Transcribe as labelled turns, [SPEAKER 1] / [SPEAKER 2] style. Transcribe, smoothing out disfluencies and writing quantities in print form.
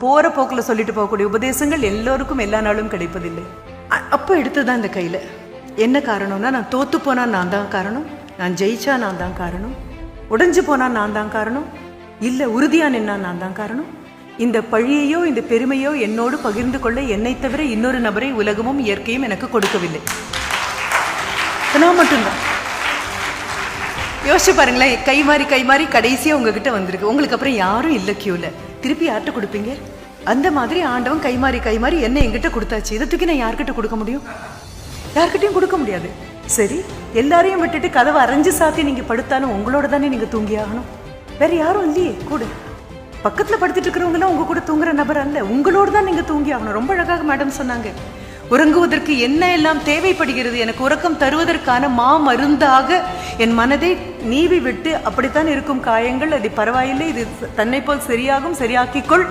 [SPEAKER 1] போற போக்குல சொல்லிட்டு போகக்கூடிய உபதேசங்கள் எல்லோருக்கும் எல்லா நாளும் கிடைப்பதில்லை. அப்போ எடுத்துதான் இந்த கையில என்ன காரணம்னா, நான் தோத்து போனா நான் தான் காரணம், நான் ஜெயிச்சா நான் தான் காரணம், உடைஞ்சு போனா நான் தான் காரணம், இல்ல உறுதியா நின்னா நான் தான் காரணம். இந்த பழியையோ இந்த பெருமையோ என்னோடு பகிர்ந்து கொள்ள என்னை தவிர இன்னொரு நபரை உலகமும் இயற்கையும் எனக்கு கொடுக்கவில்லை. நான் மட்டும்தான். யோசிச்சு பாருங்களேன், கை மாறி கடைசியா உங்ககிட்ட வந்திருக்கு. உங்களுக்கு அப்புறம் யாரும் இல்லை கியூல. திருப்பி யார்கிட்ட கொடுப்பீங்க? அந்த மாதிரி ஆண்டவன் கை மாறி என்ன என்கிட்ட கொடுத்தாச்சு. இதை தூக்கி நான் யார்கிட்ட கொடுக்க முடியும்? யார்கிட்டையும் கொடுக்க முடியாது. சரி, எல்லாரையும் விட்டுட்டு கதவை அரைஞ்சு சாத்தி நீங்க படுத்தாலும் உங்களோட தானே நீங்க தூங்கி ஆகணும். வேற யாரும் இல்லையே கூட. பக்கத்துல படுத்துட்டு இருக்கிறவங்களாம் உங்க கூட தூங்குற நபர் அல்ல, உங்களோடு தான் நீங்க தூங்கி ஆகணும். ரொம்ப அழகாக மேடம் சொன்னாங்க, உறங்குவதற்கு என்ன எல்லாம் தேவைப்படுகிறது, எனக்கு உறக்கம் தருவதற்கான மருந்தாக என் மனதை நீவி விட்டு அப்படித்தான் இருக்கும் காயங்கள், அது பரவாயில்லை, இது தன்னை போல் சரியாகும், சரியாக்கிக்கொள்